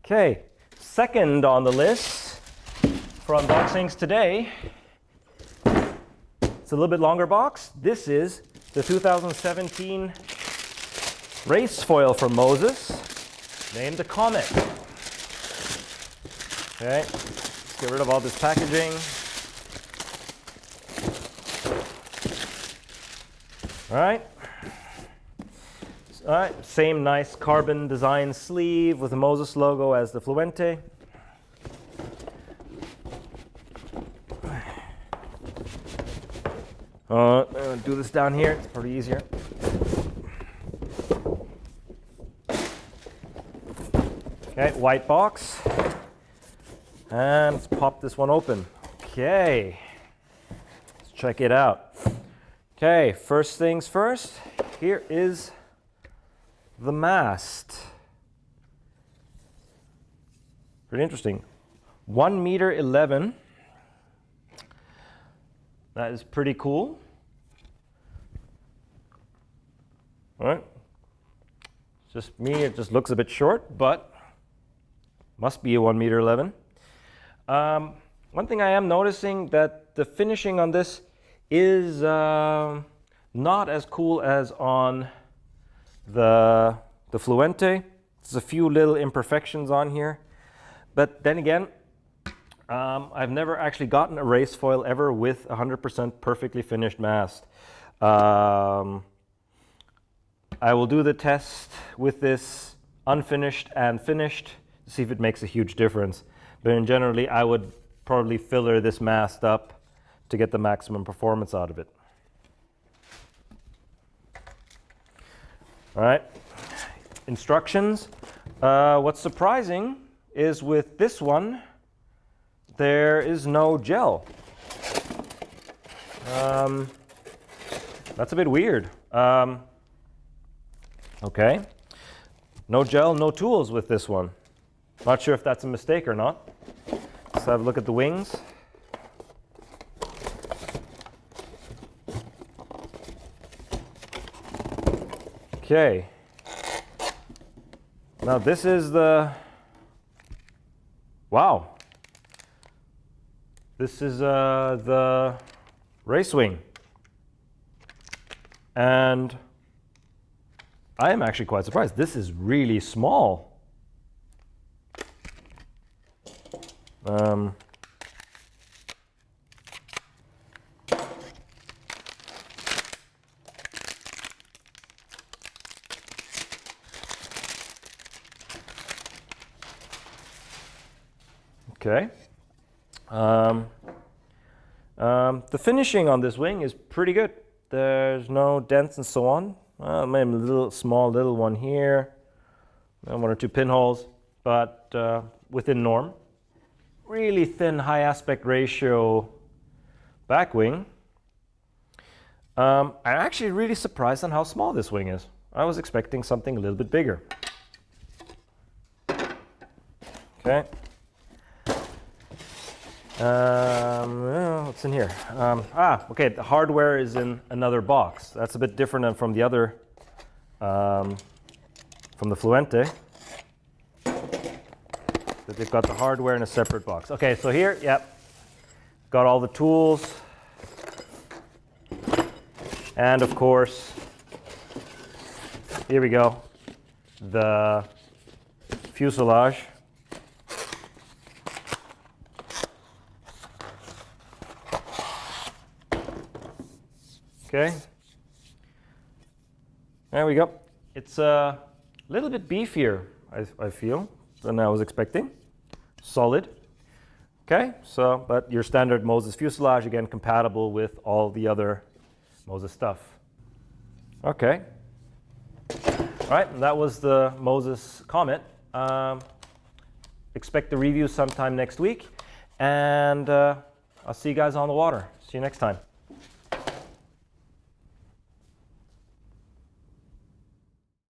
Okay, second on the list for unboxings today. It's a little bit longer box. This is the 2017 race foil from Moses, named the Comet. Okay, let's get rid of all this packaging. All right, same nice carbon design sleeve with the Moses logo as the Fluente. I'm going to do this down here, it's pretty easier. Okay, white box. And let's pop this one open. Okay, let's check it out. Okay, first things first, here is the mast. Pretty interesting. 1.11 meters. That is pretty cool. All right. Just me, it just looks a bit short, but must be a 1.11 meters. One thing I am noticing that the finishing on this is not as cool as on the Fluente. There's a few little imperfections on here, but then again, I've never actually gotten a race foil ever with 100% perfectly finished mast. I will do the test with this unfinished and finished to see if it makes a huge difference. But in generally, I would probably filler this mast up to get the maximum performance out of it. All right, instructions. What's surprising is with this one, there is no gel. That's a bit weird. Okay, no gel, no tools with this one. Not sure if that's a mistake or not. Let's have a look at the wings. Okay, now this is the, wow, this is the race wing, and I am actually quite surprised. This is really small. Okay. The finishing on this wing is pretty good. There's no dents and so on. Maybe a little small little one here, and one or two pinholes, but within norm. Really thin, high aspect ratio back wing. I'm actually really surprised on how small this wing is. I was expecting something a little bit bigger. Okay. What's in here? Okay, the hardware is in another box. That's a bit different than from the other, from the Fluente. That they've got the hardware in a separate box. Okay, so here, yep, got all the tools. And of course, here we go, the fuselage. Okay, there we go. It's a little bit beefier, I feel, than I was expecting. Solid. Okay, so, but your standard Moses fuselage, again, compatible with all the other Moses stuff. Okay. All right, and that was the Moses Comet. Expect the review sometime next week, and I'll see you guys on the water. See you next time.